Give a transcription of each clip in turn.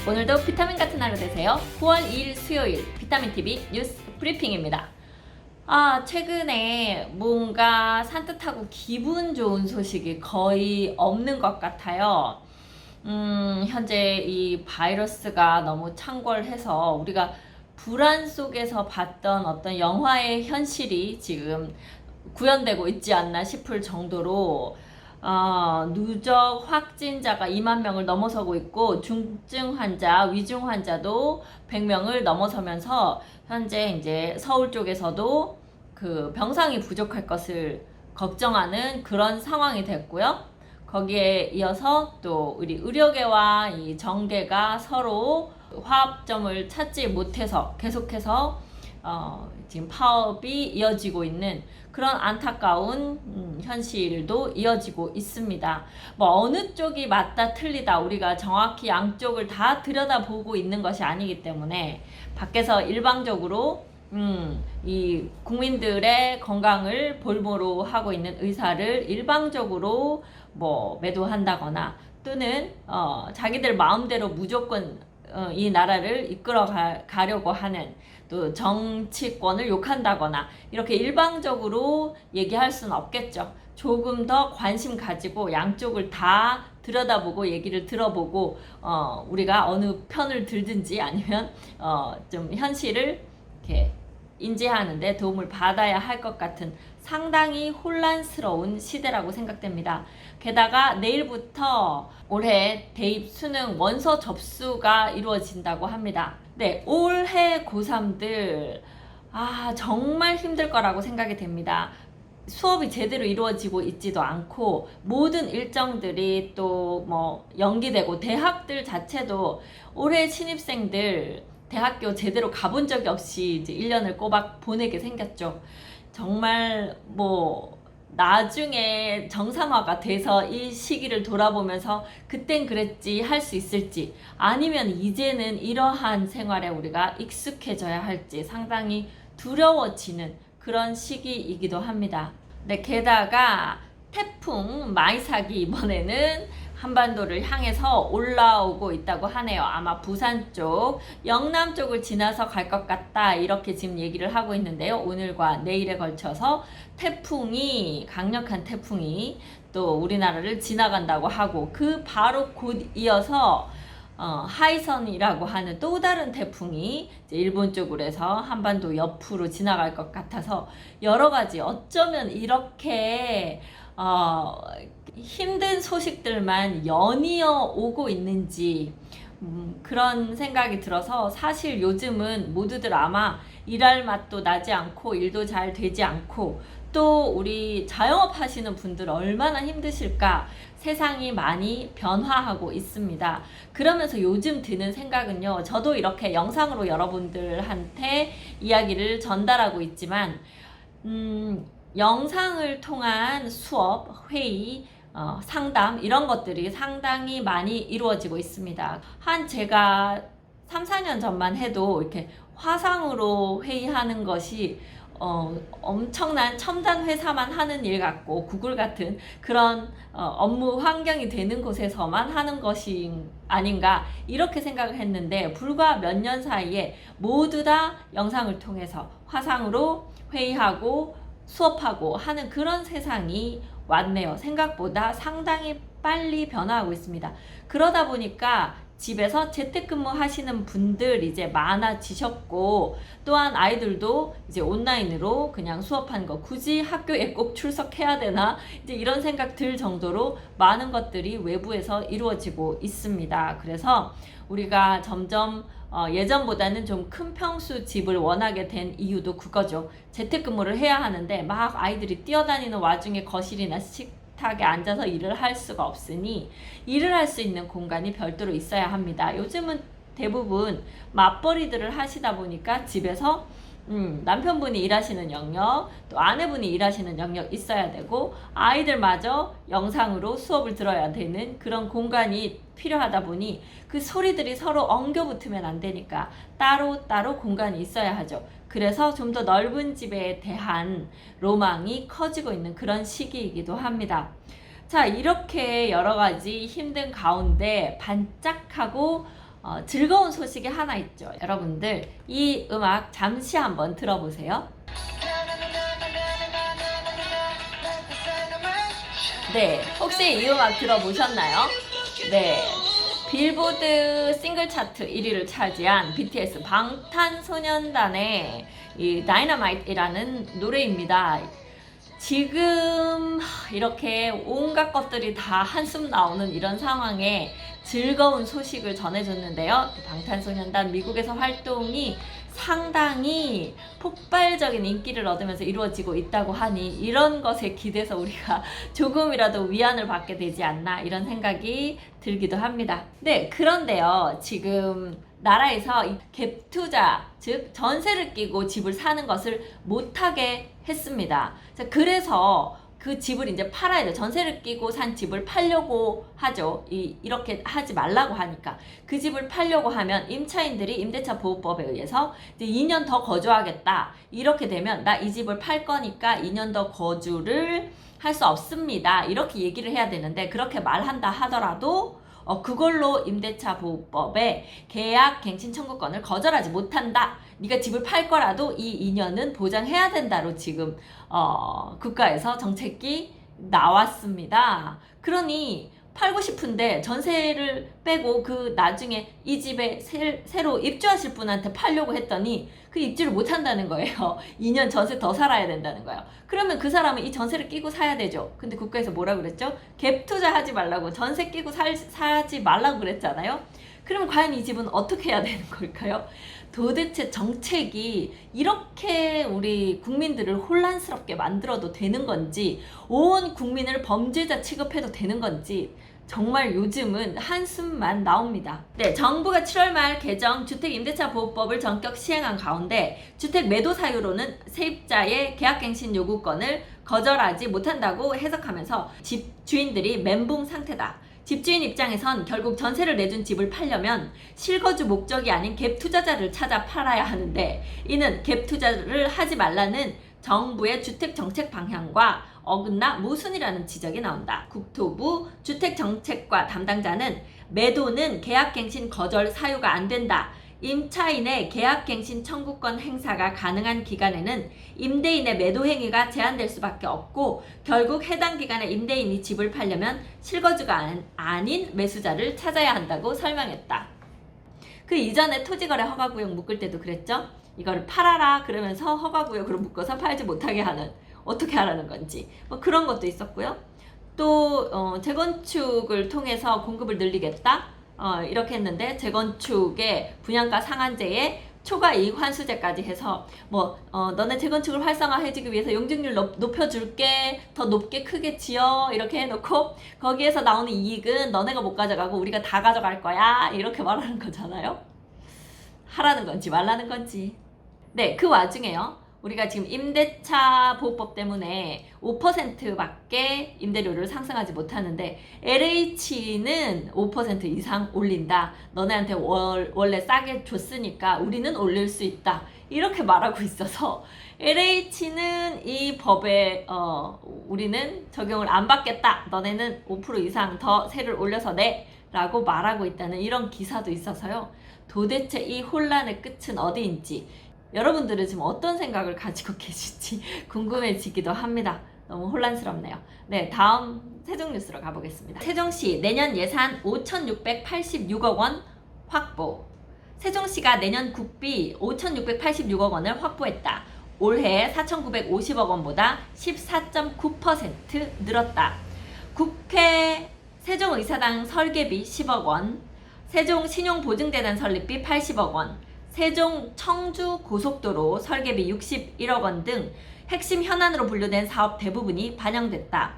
오늘도 비타민 같은 하루 되세요. 9월 2일 수요일 비타민TV 뉴스 브리핑입니다. 최근에 뭔가 산뜻하고 기분 좋은 소식이 거의 없는 것 같아요. 현재 이 바이러스가 너무 창궐해서 우리가 불안 속에서 봤던 어떤 영화의 현실이 지금 구현되고 있지 않나 싶을 정도로 누적 확진자가 2만 명을 넘어서고 있고 중증 환자, 위중 환자도 100명을 넘어서면서 현재 이제 서울 쪽에서도 그 병상이 부족할 것을 걱정하는 그런 상황이 됐고요. 거기에 이어서 또 우리 의료계와 이 정계가 서로 화합점을 찾지 못해서 계속해서 지금 파업이 이어지고 있는 그런 안타까운 현실도 이어지고 있습니다. 뭐 어느 쪽이 맞다 틀리다 우리가 정확히 양쪽을 다 들여다보고 있는 것이 아니기 때문에 밖에서 일방적으로 이 국민들의 건강을 볼모로 하고 있는 의사를 일방적으로 뭐 매도한다거나 또는 자기들 마음대로 무조건 이 나라를 이끌어 가려고 하는 또 정치권을 욕한다거나 이렇게 일방적으로 얘기할 수는 없겠죠. 조금 더 관심 가지고 양쪽을 다 들여다보고 얘기를 들어보고 우리가 어느 편을 들든지 아니면 좀 현실을 이렇게 인지하는데 도움을 받아야 할 것 같은 상당히 혼란스러운 시대라고 생각됩니다. 게다가 내일부터 올해 대입 수능 원서 접수가 이루어진다고 합니다. 네, 올해 고3들 정말 힘들 거라고 생각이 됩니다. 수업이 제대로 이루어지고 있지도 않고 모든 일정들이 또 뭐 연기되고 대학들 자체도 올해 신입생들 대학교 제대로 가본 적이 없이 이제 1년을 꼬박 보내게 생겼죠. 정말 뭐 나중에 정상화가 돼서 이 시기를 돌아보면서 그땐 그랬지 할 수 있을지 아니면 이제는 이러한 생활에 우리가 익숙해져야 할지 상당히 두려워지는 그런 시기이기도 합니다. 네, 게다가 태풍 마이삭이 이번에는 한반도를 향해서 올라오고 있다고 하네요. 아마 부산 쪽, 영남 쪽을 지나서 갈 것 같다 이렇게 지금 얘기를 하고 있는데요. 오늘과 내일에 걸쳐서 강력한 태풍이 또 우리나라를 지나간다고 하고 그 바로 곧 이어서 하이선이라고 하는 또 다른 태풍이 이제 일본 쪽으로 해서 한반도 옆으로 지나갈 것 같아서 여러 가지 어쩌면 이렇게 힘든 소식들만 연이어 오고 있는지 그런 생각이 들어서 사실 요즘은 모두들 아마 일할 맛도 나지 않고 일도 잘 되지 않고 또 우리 자영업 하시는 분들 얼마나 힘드실까 세상이 많이 변화하고 있습니다. 그러면서 요즘 드는 생각은요. 저도 이렇게 영상으로 여러분들한테 이야기를 전달하고 있지만 영상을 통한 수업, 회의, 상담 이런 것들이 상당히 많이 이루어지고 있습니다. 제가 3, 4년 전만 해도 이렇게 화상으로 회의하는 것이 엄청난 첨단 회사만 하는 일 같고 구글 같은 그런 업무 환경이 되는 곳에서만 하는 것이 아닌가 이렇게 생각을 했는데 불과 몇 년 사이에 모두 다 영상을 통해서 화상으로 회의하고 수업하고 하는 그런 세상이 왔네요. 생각보다 상당히 빨리 변화하고 있습니다. 그러다 보니까 집에서 재택근무 하시는 분들 이제 많아지셨고 또한 아이들도 이제 온라인으로 그냥 수업하는 거 굳이 학교에 꼭 출석해야 되나 이제 이런 생각 들 정도로 많은 것들이 외부에서 이루어지고 있습니다. 그래서 우리가 점점 예전보다는 좀 큰 평수 집을 원하게 된 이유도 그거죠. 재택근무를 해야 하는데 막 아이들이 뛰어다니는 와중에 거실이나 식탁에 앉아서 일을 할 수가 없으니 일을 할 수 있는 공간이 별도로 있어야 합니다. 요즘은 대부분 맞벌이들을 하시다 보니까 집에서 남편분이 일하시는 영역, 또 아내분이 일하시는 영역 있어야 되고 아이들마저 영상으로 수업을 들어야 되는 그런 공간이 필요하다 보니 그 소리들이 서로 엉겨붙으면 안 되니까 따로 공간이 있어야 하죠. 그래서 좀 더 넓은 집에 대한 로망이 커지고 있는 그런 시기이기도 합니다. 자, 이렇게 여러 가지 힘든 가운데 반짝하고 즐거운 소식이 하나 있죠. 여러분들 이 음악 잠시 한번 들어보세요. 네, 혹시 이 음악 들어보셨나요? 네, 빌보드 싱글 차트 1위를 차지한 BTS 방탄소년단의 이 다이너마이트이라는 노래입니다. 지금 이렇게 온갖 것들이 다 한숨 나오는 이런 상황에 즐거운 소식을 전해줬는데요. 방탄소년단 미국에서 활동이 상당히 폭발적인 인기를 얻으면서 이루어지고 있다고 하니 이런 것에 기대서 우리가 조금이라도 위안을 받게 되지 않나 이런 생각이 들기도 합니다. 네, 그런데요. 지금 나라에서 갭 투자, 즉 전세를 끼고 집을 사는 것을 못하게 했습니다. 그래서 그 집을 이제 팔아야 돼. 전세를 끼고 산 집을 팔려고 하죠. 이렇게 하지 말라고 하니까. 그 집을 팔려고 하면 임차인들이 임대차 보호법에 의해서 이제 2년 더 거주하겠다. 이렇게 되면 나 이 집을 팔 거니까 2년 더 거주를 할 수 없습니다. 이렇게 얘기를 해야 되는데 그렇게 말한다 하더라도 그걸로 임대차 보호법에 계약 갱신 청구권을 거절하지 못한다. 네가 집을 팔 거라도 이 2년은 보장해야 된다로 지금 국가에서 정책이 나왔습니다. 그러니 팔고 싶은데 전세를 빼고 그 나중에 이 집에 새로 입주하실 분한테 팔려고 했더니 그 입주를 못 한다는 거예요. 2년 전세 더 살아야 된다는 거예요. 그러면 그 사람은 이 전세를 끼고 사야 되죠. 근데 국가에서 뭐라 그랬죠? 갭 투자하지 말라고, 전세 끼고 사지 말라고 그랬잖아요. 그럼 과연 이 집은 어떻게 해야 되는 걸까요? 도대체 정책이 이렇게 우리 국민들을 혼란스럽게 만들어도 되는 건지, 온 국민을 범죄자 취급해도 되는 건지 정말 요즘은 한숨만 나옵니다. 네, 정부가 7월 말 개정 주택임대차보호법을 전격 시행한 가운데 주택 매도 사유로는 세입자의 계약갱신 요구권을 거절하지 못한다고 해석하면서 집주인들이 멘붕 상태다. 집주인 입장에선 결국 전세를 내준 집을 팔려면 실거주 목적이 아닌 갭 투자자를 찾아 팔아야 하는데, 이는 갭 투자를 하지 말라는 정부의 주택 정책 방향과 어긋나 모순이라는 지적이 나온다. 국토부 주택정책과 담당자는 매도는 계약갱신 거절 사유가 안 된다. 임차인의 계약갱신 청구권 행사가 가능한 기간에는 임대인의 매도 행위가 제한될 수밖에 없고, 결국 해당 기간에 임대인이 집을 팔려면 실거주가 아닌 매수자를 찾아야 한다고 설명했다. 그 이전에 토지거래 허가구역 묶을 때도 그랬죠. 이거를 팔아라 그러면서 허가구역으로 묶어서 팔지 못하게 하는, 어떻게 하라는 건지 뭐 그런 것도 있었고요. 또 재건축을 통해서 공급을 늘리겠다 이렇게 했는데, 재건축의 분양가 상한제에 초과 이익 환수제까지 해서 너네 재건축을 활성화해주기 위해서 용적률 높여줄게, 더 높게 크게 지어 이렇게 해놓고 거기에서 나오는 이익은 너네가 못 가져가고 우리가 다 가져갈 거야 이렇게 말하는 거잖아요. 하라는 건지 말라는 건지. 네, 그 와중에요, 우리가 지금 임대차 보호법 때문에 5%밖에 임대료를 상승하지 못하는데 LH는 5% 이상 올린다. 너네한테 원래 싸게 줬으니까 우리는 올릴 수 있다. 이렇게 말하고 있어서 LH는 이 법에 우리는 적용을 안 받겠다. 너네는 5% 이상 더 세를 올려서 내 라고 말하고 있다는 이런 기사도 있어서요. 도대체 이 혼란의 끝은 어디인지, 여러분들은 지금 어떤 생각을 가지고 계실지 궁금해지기도 합니다. 너무 혼란스럽네요. 네, 다음 세종 뉴스로 가보겠습니다. 세종시 내년 예산 5,686억 원 확보. 세종시가 내년 국비 5,686억 원을 확보했다. 올해 4,950억 원보다 14.9% 늘었다. 국회 세종의사당 설계비 10억 원, 세종신용보증재단 설립비 80억 원, 세종 청주 고속도로 설계비 61억 원 등 핵심 현안으로 분류된 사업 대부분이 반영됐다.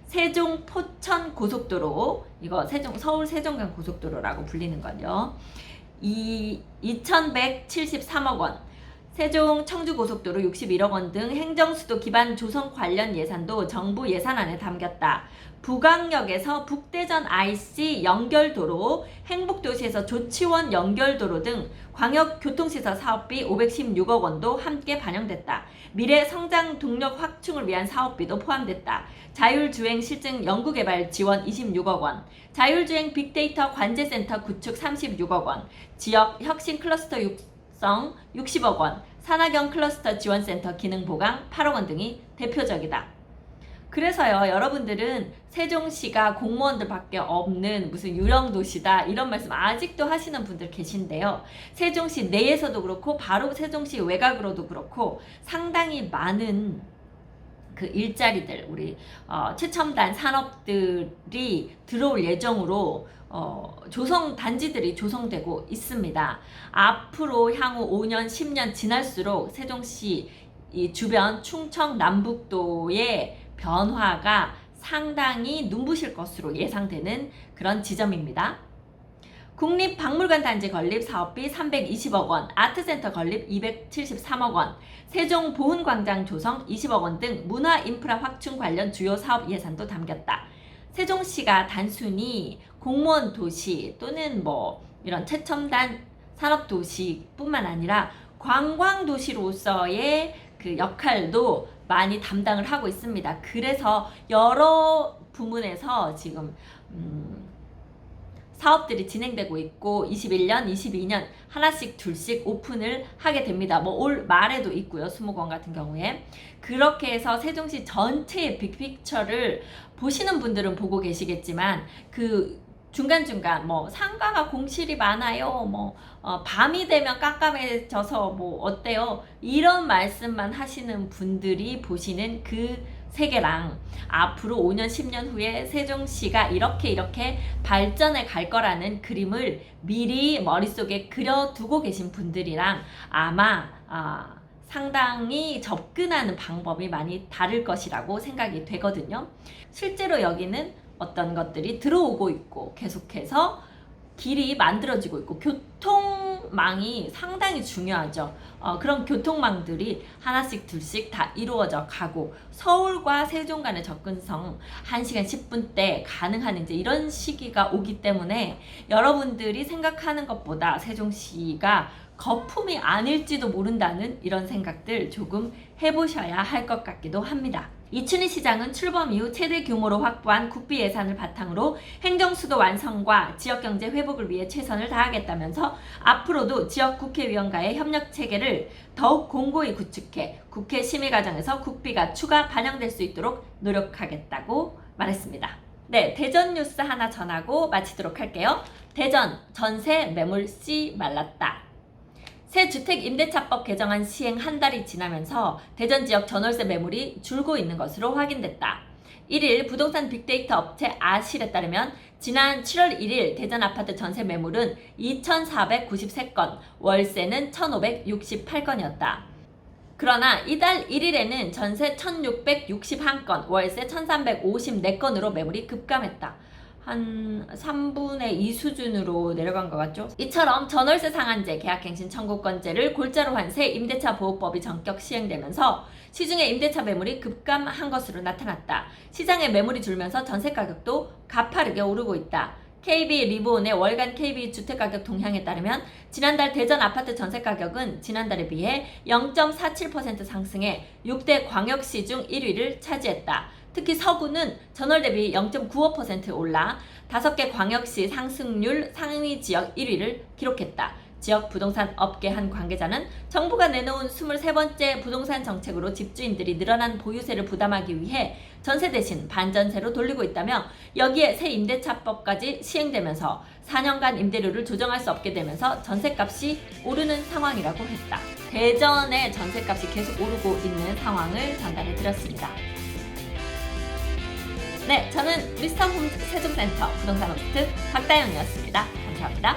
세종 포천 고속도로, 이거 서울 세종간 고속도로라고 불리는 거죠. 2,173억 원, 세종 청주 고속도로 61억 원 등 행정수도 기반 조성 관련 예산도 정부 예산안에 담겼다. 부강역에서 북대전 IC 연결도로, 행복도시에서 조치원 연결도로 등 광역교통시설 사업비 516억 원도 함께 반영됐다. 미래 성장 동력 확충을 위한 사업비도 포함됐다. 자율주행 실증 연구개발 지원 26억 원, 자율주행 빅데이터 관제센터 구축 36억 원, 지역 혁신 클러스터 육성 60억 원, 산학형 클러스터 지원센터 기능 보강 8억 원 등이 대표적이다. 그래서요, 여러분들은 세종시가 공무원들밖에 없는 무슨 유령도시다 이런 말씀 아직도 하시는 분들 계신데요. 세종시 내에서도 그렇고 바로 세종시 외곽으로도 그렇고 상당히 많은 그 일자리들, 우리 최첨단 산업들이 들어올 예정으로 조성 단지들이 조성되고 있습니다. 앞으로 향후 5년, 10년 지날수록 세종시 이 주변 충청 남북도의 변화가 상당히 눈부실 것으로 예상되는 그런 지점입니다. 국립박물관 단지 건립 사업비 320억 원, 아트센터 건립 273억 원, 세종보훈광장 조성 20억 원 등 문화인프라 확충 관련 주요 사업 예산도 담겼다. 세종시가 단순히 공무원 도시 또는 뭐 이런 최첨단 산업 도시뿐만 아니라 관광 도시로서의 그 역할도 많이 담당을 하고 있습니다. 그래서 여러 부문에서 지금 사업들이 진행되고 있고 21년, 22년 하나씩 둘씩 오픈을 하게 됩니다. 뭐 올 말에도 있고요. 수목원 같은 경우에. 그렇게 해서 세종시 전체의 빅픽처를 보시는 분들은 보고 계시겠지만 그 중간중간 뭐 상가가 공실이 많아요. 뭐 밤이 되면 깜깜해져서 뭐 어때요? 이런 말씀만 하시는 분들이 보시는 그 세계랑 앞으로 5년 10년 후에 세종시가 이렇게 발전해 갈 거라는 그림을 미리 머릿속에 그려두고 계신 분들이랑 아마 상당히 접근하는 방법이 많이 다를 것이라고 생각이 되거든요. 실제로 여기는 어떤 것들이 들어오고 있고 계속해서 길이 만들어지고 있고 교통망이 상당히 중요하죠. 그런 교통망들이 하나씩 둘씩 다 이루어져 가고 서울과 세종 간의 접근성 1시간 10분대 가능한 이제 이런 시기가 오기 때문에 여러분들이 생각하는 것보다 세종시가 거품이 아닐지도 모른다는 이런 생각들 조금 해보셔야 할 것 같기도 합니다. 이춘희 시장은 출범 이후 최대 규모로 확보한 국비 예산을 바탕으로 행정수도 완성과 지역경제 회복을 위해 최선을 다하겠다면서 앞으로도 지역 국회의원과의 협력 체계를 더욱 공고히 구축해 국회 심의 과정에서 국비가 추가 반영될 수 있도록 노력하겠다고 말했습니다. 네, 대전 뉴스 하나 전하고 마치도록 할게요. 대전 전세 매물 씨 말랐다. 새 주택임대차법 개정안 시행 한 달이 지나면서 대전 지역 전월세 매물이 줄고 있는 것으로 확인됐다. 1일 부동산 빅데이터 업체 아실에 따르면 지난 7월 1일 대전 아파트 전세 매물은 2,493건, 월세는 1,568건이었다. 그러나 이달 1일에는 전세 1,661건, 월세 1,354건으로 매물이 급감했다. 한 3분의 2 수준으로 내려간 것 같죠? 이처럼 전월세 상한제, 계약갱신 청구권제를 골자로 한 새 임대차 보호법이 전격 시행되면서 시중의 임대차 매물이 급감한 것으로 나타났다. 시장의 매물이 줄면서 전세 가격도 가파르게 오르고 있다. KB 리본의 월간 KB 주택가격 동향에 따르면 지난달 대전 아파트 전세 가격은 지난달에 비해 0.47% 상승해 6대 광역시 중 1위를 차지했다. 특히 서구는 전월 대비 0.95% 올라 5개 광역시 상승률 상위 지역 1위를 기록했다. 지역 부동산 업계 한 관계자는 정부가 내놓은 23번째 부동산 정책으로 집주인들이 늘어난 보유세를 부담하기 위해 전세 대신 반전세로 돌리고 있다며 여기에 새 임대차법까지 시행되면서 4년간 임대료를 조정할 수 없게 되면서 전세값이 오르는 상황이라고 했다. 대전의 전세값이 계속 오르고 있는 상황을 전달해 드렸습니다. 네, 저는 미스터 홈 세종센터 부동산 호스트 박다영이었습니다. 감사합니다.